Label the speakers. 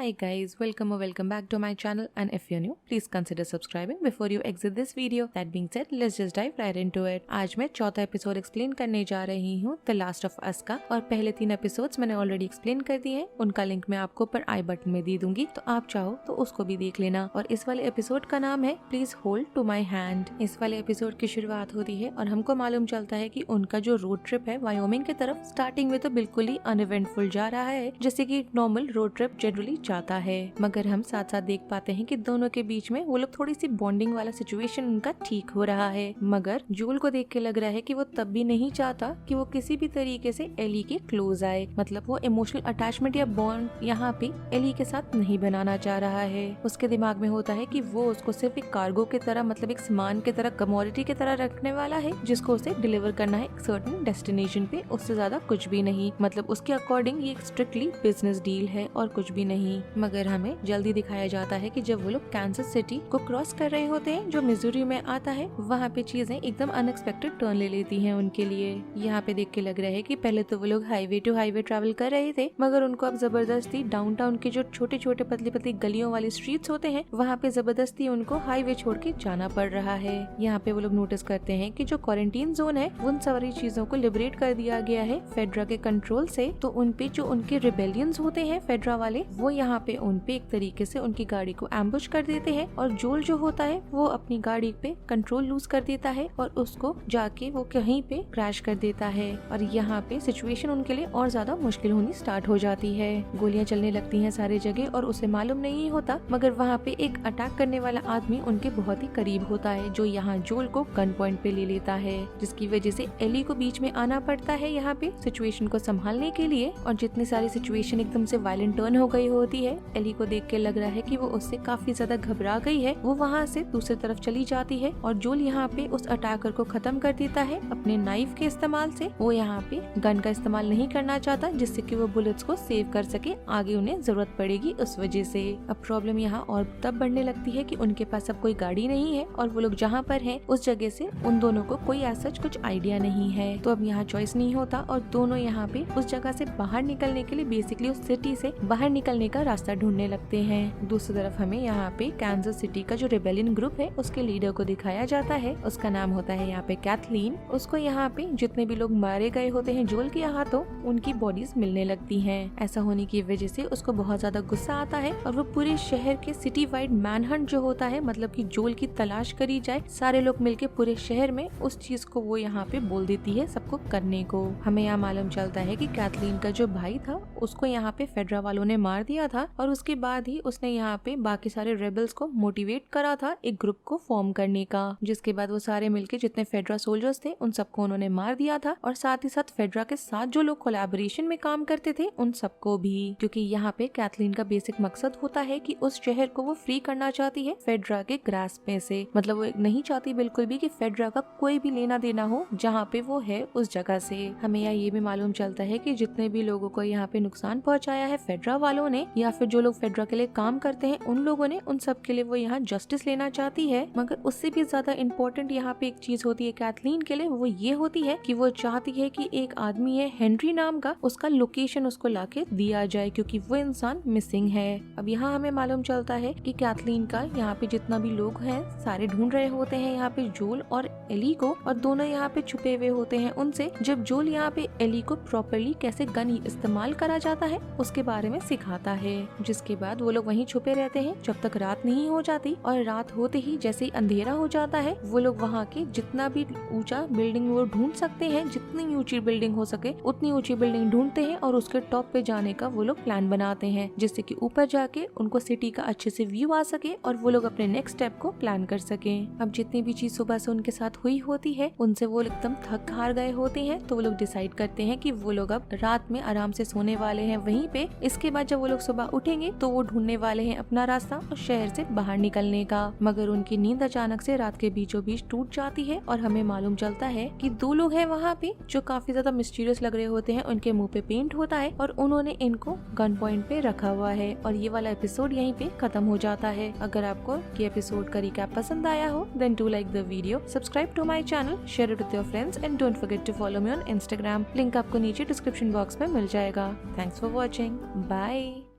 Speaker 1: Hi guys, welcome or welcome back to my channel, and if you're new, please consider subscribing before you exit this video. That being said, let's just dive right into it. आज मैं चौथा episode explain करने जा रही हूँ the last of us का, और पहले 3 एपिसोड्स मैंने ऑलरेडी एक्सप्लेन कर दिए हैं। उनका लिंक मैं आपको ऊपर आई बटन में दे दूंगी, तो आप चाहो तो उसको भी देख लेना। और इस वाले एपिसोड का नाम है please hold to my hand. इस वाले एपिसोड की शुरुआत होती है और हमको मालूम चलता है कि उनका जो रोड ट्रिप है वायोमिंग की तरफ, स्टार्टिंग में तो बिल्कुल ही अनइवेंटफुल जा रहा है, जैसे कि नॉर्मल रोड ट्रिप जनरली जाता है। मगर हम साथ साथ देख पाते हैं कि दोनों के बीच में वो लोग थोड़ी सी बॉन्डिंग वाला सिचुएशन उनका ठीक हो रहा है। मगर जूल को देख के लग रहा है कि वो तब भी नहीं चाहता कि वो किसी भी तरीके से एली के क्लोज आए, मतलब वो इमोशनल अटैचमेंट या बॉन्ड यहाँ पे एली के साथ नहीं बनाना चाह रहा है। उसके दिमाग में होता है कि वो उसको सिर्फ एक कार्गो की तरह, मतलब एक सामान की तरह, कमोडिटी की तरह रखने वाला है, जिसको उसे डिलीवर करना है एक सर्टेन डेस्टिनेशन पे, उससे ज्यादा कुछ भी नहीं। मतलब उसके अकॉर्डिंग ये स्ट्रिक्टली बिजनेस डील है और कुछ भी नहीं। मगर हमें जल्दी दिखाया जाता है कि जब वो लोग कैंसस सिटी को क्रॉस कर रहे होते हैं, जो मिजूरी में आता है, वहाँ पे चीजें एकदम अनएक्सपेक्टेड टर्न ले लेती हैं उनके लिए। यहाँ पे देख के लग रहा है कि पहले तो वो लोग हाईवे टू हाईवे ट्रैवल कर रहे थे, मगर उनको अब जबरदस्ती डाउनटाउन के जो छोटे छोटे पतली पतली गलियों वाली स्ट्रीट्स होते हैं, वहाँ पे जबरदस्ती उनको हाईवे छोड़ के जाना पड़ रहा है। यहाँ पे वो लोग नोटिस करते हैं कि जो क्वारंटीन जोन है, उन सारी चीजों को लिबरेट कर दिया गया है फेडरा के कंट्रोल से। तो उनपे जो उनके रिबेलियंस होते हैं फेडरा वाले, वो यहाँ पे उनपे एक तरीके से उनकी गाड़ी को एम्बुश कर देते हैं, और जोल जो होता है वो अपनी गाड़ी पे कंट्रोल लूज कर देता है और उसको जाके वो कहीं पे क्रैश कर देता है। और यहाँ पे सिचुएशन उनके लिए और ज्यादा मुश्किल होनी स्टार्ट हो जाती है। गोलियां चलने लगती हैं सारी जगह और उसे मालूम नहीं होता, मगर वहाँ पे एक अटैक करने वाला आदमी उनके बहुत ही करीब होता है, जो यहाँ जोल को गन पॉइंट पे ले लेता है, जिसकी वजह से एली को बीच में आना पड़ता है यहाँ पे सिचुएशन को संभालने के लिए। और जितनी सारी सिचुएशन एकदम से वायलेंट टर्न हो गई होती है, एली को देख के लग रहा है कि वो उससे काफी ज्यादा घबरा गई है। वो वहाँ से दूसरी तरफ चली जाती है और जोल यहाँ पे उस अटैकर को खत्म कर देता है अपने नाइफ के इस्तेमाल से। वो यहाँ पे गन का इस्तेमाल नहीं करना चाहता, जिससे कि वो बुलेट्स को सेव कर सके, आगे उन्हें जरूरत पड़ेगी उस वजह से। अब प्रॉब्लम यहाँ और तब बढ़ने लगती है कि उनके पास अब कोई गाड़ी नहीं है, और वो लोग जहाँ पर है उस जगह से उन दोनों को कोई ऐसा कुछ आइडिया नहीं है। तो अब यहाँ चॉइस नहीं होता और दोनों यहाँ पे उस जगह से बाहर निकलने के लिए, बेसिकली उस सिटी से बाहर निकलने का रास्ता ढूंढने लगते हैं। दूसरी तरफ हमें यहाँ पे कैंसस सिटी का जो रिबेलियन ग्रुप है, उसके लीडर को दिखाया जाता है। उसका नाम होता है यहाँ पे कैथलीन। उसको यहाँ पे जितने भी लोग मारे गए होते हैं जोल के हाथों, उनकी बॉडीज मिलने लगती हैं। ऐसा होने की वजह से उसको बहुत ज्यादा गुस्सा आता है और वो पूरे शहर के सिटी वाइड मैनहंट जो होता है, मतलब कि जोल की तलाश करी जाए, सारे लोग मिलके पूरे शहर में, उस चीज को वो यहाँ पे बोल देती है सबको करने को। हमें यहाँ मालूम चलता है कि कैथलीन का जो भाई था, उसको यहाँ पे फेडरा वालों ने मार दिया था, और उसके बाद ही उसने यहाँ पे बाकी सारे रेबल्स को मोटिवेट करा था एक ग्रुप को फॉर्म करने का, जिसके बाद वो सारे मिलके जितने फेडरा सोल्जर्स थे उन सबको उन्होंने मार दिया था, और साथ ही साथ फेडरा के साथ जो लोग कोलैबोरेशन में काम करते थे उन सबको भी। क्योंकि यहाँ पे कैथलीन का बेसिक मकसद होता है कि उस शहर को वो फ्री करना चाहती है फेडरा के ग्रास्प में से। मतलब वो नहीं चाहती बिल्कुल भी कि फेडरा का कोई भी लेना देना हो जहाँ पे वो है उस जगह से। हमें यहाँ ये भी मालूम चलता है कि जितने भी लोगों को यहाँ पे नुकसान पहुँचाया है फेडरा वालों ने, या फिर जो लोग फेडरा के लिए काम करते हैं उन लोगों ने, उन सब के लिए वो यहाँ जस्टिस लेना चाहती है। मगर उससे भी ज्यादा इम्पोर्टेंट यहाँ पे एक चीज होती है कैथलीन के लिए, वो ये होती है कि वो चाहती है कि एक आदमी है हेनरी नाम का, उसका लोकेशन उसको लाके दिया जाए, क्योंकि वो इंसान मिसिंग है। अब यहाँ हमें मालूम चलता है कि कैथलीन का यहाँ पे जितना भी लोग हैं सारे ढूंढ रहे होते हैं यहाँ पे जोल और एली को, और दोनों यहाँ पे छुपे हुए होते हैं उनसे। जब जोल यहाँ पे एली को प्रॉपरली कैसे गन इस्तेमाल करा जाता है उसके बारे में सिखाता है, जिसके बाद वो लोग वहीं छुपे रहते हैं जब तक रात नहीं हो जाती। और रात होते ही जैसे ही अंधेरा हो जाता है, वो लोग वहाँ के जितना भी ऊंचा बिल्डिंग वो ढूंढ सकते हैं, जितनी ऊंची बिल्डिंग हो सके उतनी ऊंची बिल्डिंग ढूंढते हैं, और उसके टॉप पे जाने का वो लोग प्लान बनाते हैं, जिससे कि ऊपर जाके उनको सिटी का अच्छे से व्यू आ सके और वो लोग अपने नेक्स्ट स्टेप को प्लान कर सके। अब जितनी भी चीज सुबह से उनके साथ हुई होती है, उनसे वो एकदम थक हार गए होते हैं, तो वो लोग डिसाइड करते हैं कि वो लोग अब रात में आराम से सोने वाले हैं वहीं पे। इसके बाद जब वो लोग सुबह उठेंगे तो वो ढूंढने वाले हैं अपना रास्ता और शहर से बाहर निकलने का। मगर उनकी नींद अचानक से रात के बीचों बीच टूट जाती है, और हमें मालूम चलता है कि 2 लोग हैं वहाँ पे जो काफी ज्यादा मिस्टीरियस लग रहे होते हैं। उनके मुंह पे पेंट होता है और उन्होंने इनको गन पॉइंट पे रखा हुआ है। और ये वाला एपिसोड यहीं पे खत्म हो जाता है। अगर आपको ये एपिसोड का रिकैप पसंद आया हो, then do like the video, subscribe to my channel, share it with your friends, and don't forget to follow me on Instagram. Link आपको नीचे डिस्क्रिप्शन बॉक्स में मिल जाएगा। Thanks for watching, bye.